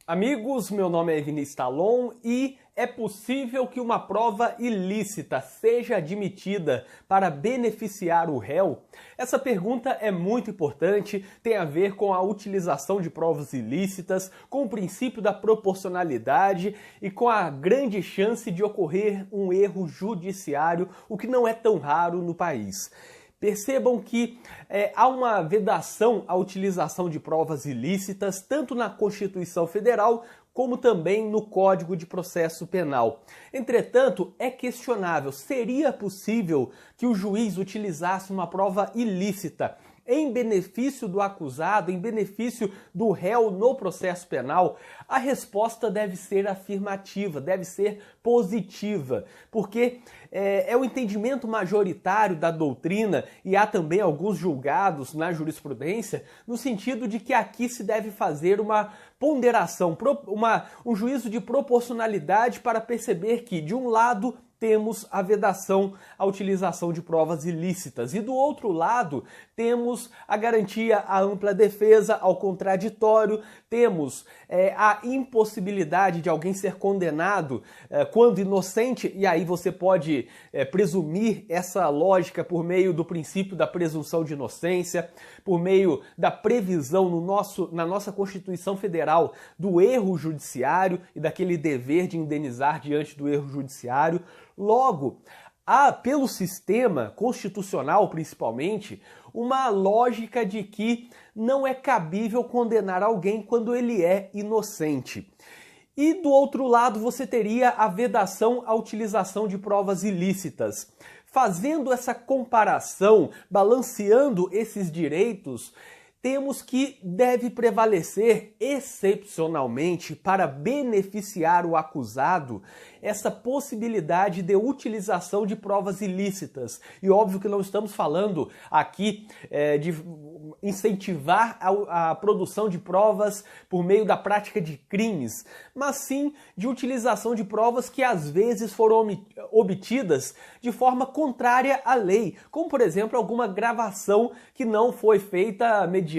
Amigos, meu nome é Vinícius Talon e é possível que uma prova ilícita seja admitida para beneficiar o réu? Essa pergunta é muito importante, tem a ver com a utilização de provas ilícitas, com o princípio da proporcionalidade e com a grande chance de ocorrer um erro judiciário, o que não é tão raro no país. Percebam que há uma vedação à utilização de provas ilícitas, tanto na Constituição Federal como também no Código de Processo Penal. Entretanto, é questionável, seria possível que o juiz utilizasse uma prova ilícita em benefício do acusado, em benefício do réu no processo penal? A resposta deve ser afirmativa, deve ser positiva, porque é o entendimento majoritário da doutrina e há também alguns julgados na jurisprudência no sentido de que aqui se deve fazer uma ponderação, um juízo de proporcionalidade para perceber que, de um lado, temos a vedação à utilização de provas ilícitas e do outro lado temos a garantia à ampla defesa, ao contraditório, temos a impossibilidade de alguém ser condenado quando inocente, e aí você pode presumir essa lógica por meio do princípio da presunção de inocência, por meio da previsão na nossa Constituição Federal do erro judiciário e daquele dever de indenizar diante do erro judiciário. Logo, há, pelo sistema constitucional principalmente, uma lógica de que não é cabível condenar alguém quando ele é inocente. E do outro lado você teria a vedação à utilização de provas ilícitas. Fazendo essa comparação, balanceando esses direitos, temos que deve prevalecer excepcionalmente para beneficiar o acusado essa possibilidade de utilização de provas ilícitas. E óbvio que não estamos falando aqui de incentivar a produção de provas por meio da prática de crimes, mas sim de utilização de provas que às vezes foram obtidas de forma contrária à lei, como por exemplo alguma gravação que não foi feita mediante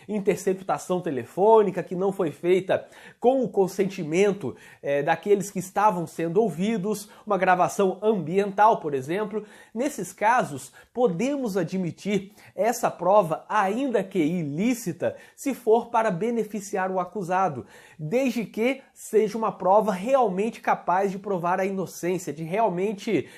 interceptação telefônica, que não foi feita com o consentimento daqueles que estavam sendo ouvidos, uma gravação ambiental, por exemplo. Nesses casos, podemos admitir essa prova, ainda que ilícita, se for para beneficiar o acusado, desde que seja uma prova realmente capaz de provar a inocência, de realmente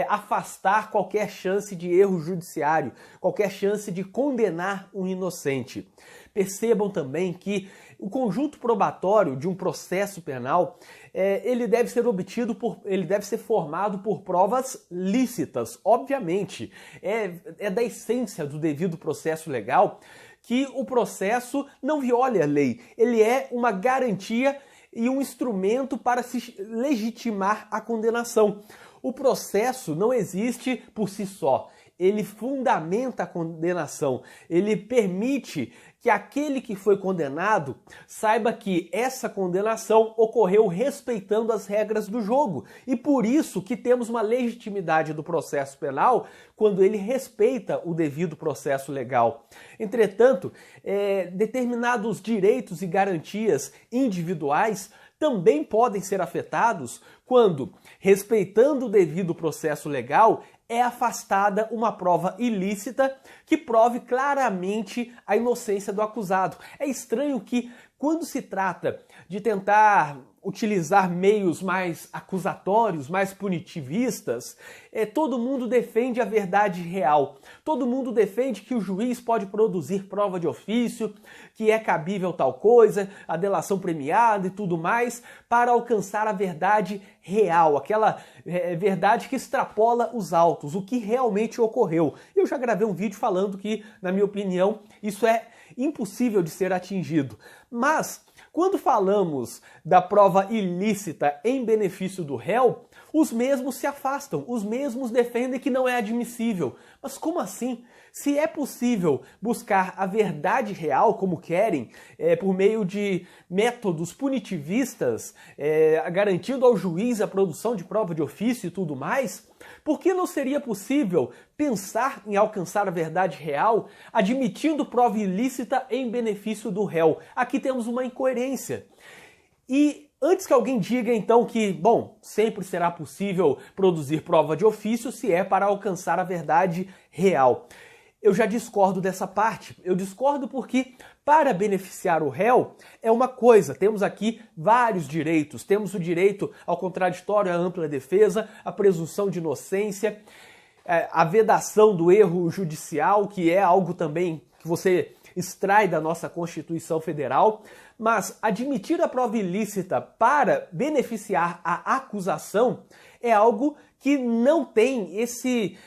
afastar qualquer chance de erro judiciário, qualquer chance de condenar um inocente. Percebam também que o conjunto probatório de um processo penal, ele deve ser formado por provas lícitas, obviamente. É da essência do devido processo legal que o processo não viole a lei. Ele é uma garantia e um instrumento para se legitimar a condenação. O processo não existe por si só. Ele fundamenta a condenação, ele permite que aquele que foi condenado saiba que essa condenação ocorreu respeitando as regras do jogo. E por isso que temos uma legitimidade do processo penal quando ele respeita o devido processo legal. Entretanto, determinados direitos e garantias individuais também podem ser afetados quando, respeitando o devido processo legal, é afastada uma prova ilícita que prove claramente a inocência do acusado. É estranho que, quando se trata de tentar utilizar meios mais acusatórios, mais punitivistas, todo mundo defende a verdade real. Todo mundo defende que o juiz pode produzir prova de ofício, que é cabível tal coisa, a delação premiada e tudo mais, para alcançar a verdade real, aquela verdade que extrapola os autos, o que realmente ocorreu. Eu já gravei um vídeo falando que, na minha opinião, isso é impossível de ser atingido. Mas, quando falamos da prova ilícita em benefício do réu, os mesmos se afastam, os mesmos defendem que não é admissível. Mas como assim? Se é possível buscar a verdade real, como querem, por meio de métodos punitivistas, garantindo ao juiz a produção de prova de ofício e tudo mais, por que não seria possível pensar em alcançar a verdade real, admitindo prova ilícita em benefício do réu? Aqui temos uma incoerência. E antes que alguém diga então que, bom, sempre será possível produzir prova de ofício se é para alcançar a verdade real. Eu já discordo dessa parte. Eu discordo porque, para beneficiar o réu, é uma coisa. Temos aqui vários direitos. Temos o direito ao contraditório, à ampla defesa, à presunção de inocência, a vedação do erro judicial, que é algo também que você extrai da nossa Constituição Federal. Mas admitir a prova ilícita para beneficiar a acusação é algo que não tem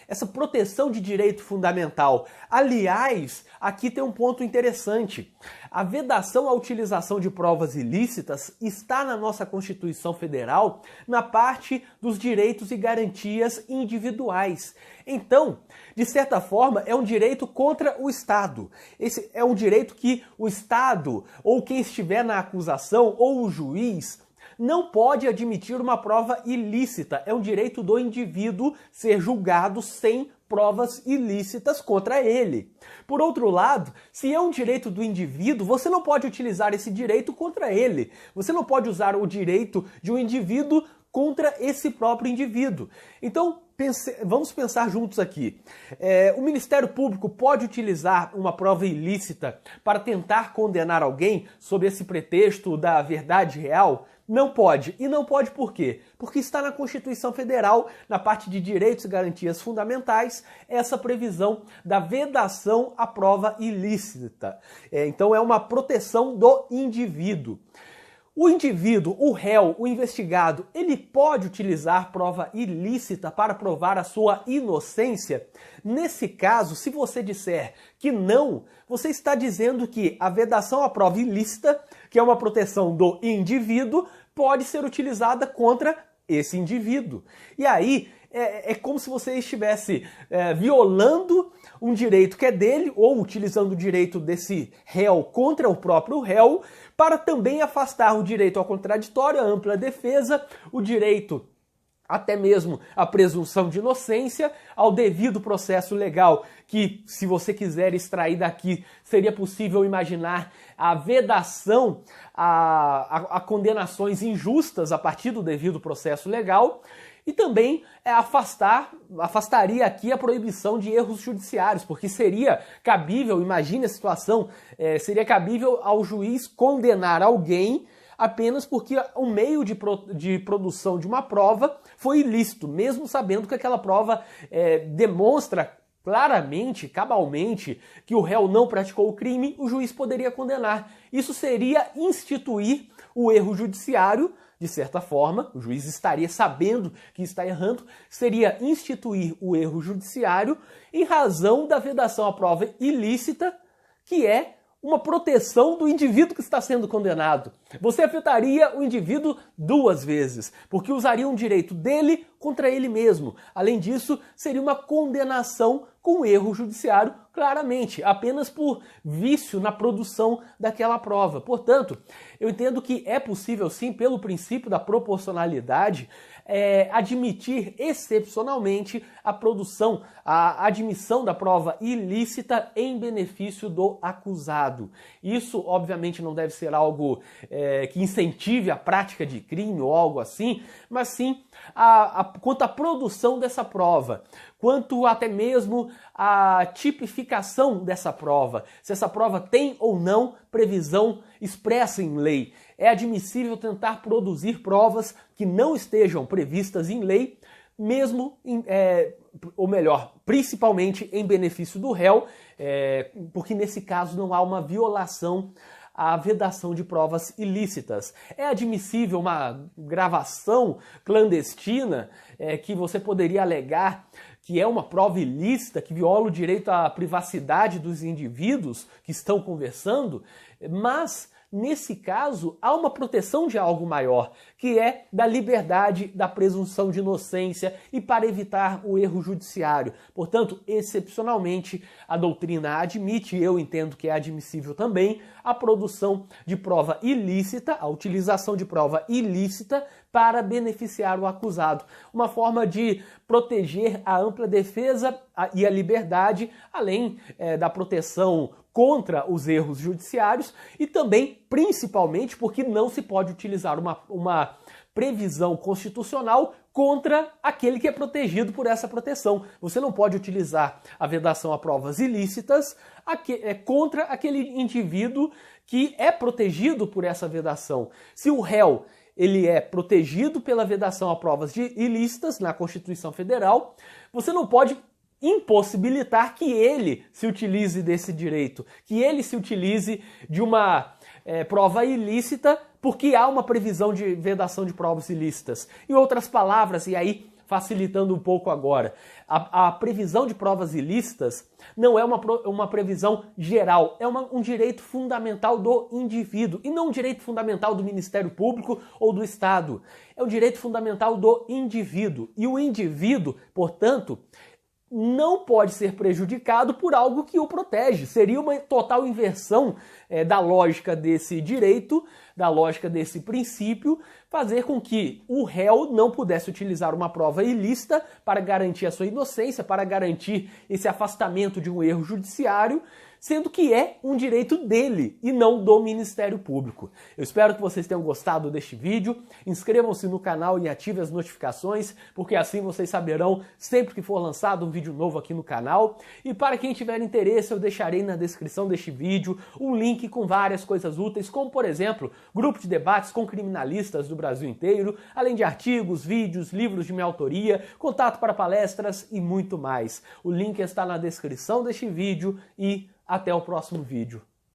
essa proteção de direito fundamental. Aliás, aqui tem um ponto interessante. A vedação à utilização de provas ilícitas está na nossa Constituição Federal na parte dos direitos e garantias individuais. Então, de certa forma, é um direito contra o Estado. Esse é um direito que o Estado, ou quem estiver na acusação, ou o juiz, não pode admitir uma prova ilícita. É um direito do indivíduo ser julgado sem provas ilícitas contra ele. Por outro lado, se é um direito do indivíduo, você não pode utilizar esse direito contra ele. Você não pode usar o direito de um indivíduo contra esse próprio indivíduo. Então, vamos pensar juntos aqui. O Ministério Público pode utilizar uma prova ilícita para tentar condenar alguém sob esse pretexto da verdade real? Não pode. E não pode por quê? Porque está na Constituição Federal, na parte de direitos e garantias fundamentais, essa previsão da vedação à prova ilícita. Então é uma proteção do indivíduo. O indivíduo, o réu, o investigado, ele pode utilizar prova ilícita para provar a sua inocência? Nesse caso, se você disser que não, você está dizendo que a vedação à prova ilícita, que é uma proteção do indivíduo, pode ser utilizada contra esse indivíduo. E aí, é como se você estivesse violando um direito que é dele, ou utilizando o direito desse réu contra o próprio réu, para também afastar o direito ao contraditório, à ampla defesa, o direito até mesmo à presunção de inocência, ao devido processo legal, que, se você quiser extrair daqui, seria possível imaginar a vedação a condenações injustas a partir do devido processo legal. E também afastaria aqui a proibição de erros judiciários, porque seria cabível, imagine a situação, seria cabível ao juiz condenar alguém apenas porque o meio de produção de uma prova foi ilícito, mesmo sabendo que aquela prova demonstra claramente, cabalmente, que o réu não praticou o crime, o juiz poderia condenar. Isso seria instituir o erro judiciário. De certa forma, o juiz estaria sabendo que está errando, seria instituir o erro judiciário em razão da vedação à prova ilícita, que é uma proteção do indivíduo que está sendo condenado. Você afetaria o indivíduo duas vezes, porque usaria um direito dele contra ele mesmo. Além disso, seria uma condenação com erro judiciário, claramente, apenas por vício na produção daquela prova. Portanto, eu entendo que é possível sim, pelo princípio da proporcionalidade, admitir excepcionalmente a produção, a admissão da prova ilícita em benefício do acusado. Isso, obviamente, não deve ser algo que incentive a prática de crime ou algo assim, mas sim quanto à produção dessa prova, quanto até mesmo à tipificação dessa prova, se essa prova tem ou não previsão expressa em lei. É admissível tentar produzir provas que não estejam previstas em lei, mesmo, ou melhor, principalmente em benefício do réu, porque nesse caso não há uma violação à vedação de provas ilícitas. É admissível uma gravação clandestina que você poderia alegar que é uma prova ilícita, que viola o direito à privacidade dos indivíduos que estão conversando, mas nesse caso, há uma proteção de algo maior, que é da liberdade, da presunção de inocência e para evitar o erro judiciário. Portanto, excepcionalmente, a doutrina admite, e eu entendo que é admissível também, a produção de prova ilícita, a utilização de prova ilícita para beneficiar o acusado. Uma forma de proteger a ampla defesa e a liberdade, além da proteção contra os erros judiciários e também, principalmente, porque não se pode utilizar uma previsão constitucional contra aquele que é protegido por essa proteção. Você não pode utilizar a vedação a provas ilícitas contra aquele indivíduo que é protegido por essa vedação. Se o réu ele é protegido pela vedação a provas ilícitas na Constituição Federal, você não pode impossibilitar que ele se utilize desse direito, que ele se utilize de uma prova ilícita porque há uma previsão de vedação de provas ilícitas. Em outras palavras, e aí facilitando um pouco agora, a previsão de provas ilícitas não é uma previsão geral, é um direito fundamental do indivíduo e não um direito fundamental do Ministério Público ou do Estado. É um direito fundamental do indivíduo e o indivíduo, portanto, não pode ser prejudicado por algo que o protege. Seria uma total inversão da lógica desse direito, da lógica desse princípio, fazer com que o réu não pudesse utilizar uma prova ilícita para garantir a sua inocência, para garantir esse afastamento de um erro judiciário, sendo que é um direito dele e não do Ministério Público. Eu espero que vocês tenham gostado deste vídeo. Inscrevam-se no canal e ativem as notificações, porque assim vocês saberão sempre que for lançado um vídeo novo aqui no canal. E para quem tiver interesse, eu deixarei na descrição deste vídeo um link com várias coisas úteis, como por exemplo, grupo de debates com criminalistas do Brasil inteiro, além de artigos, vídeos, livros de minha autoria, contato para palestras e muito mais. O link está na descrição deste vídeo e até o próximo vídeo.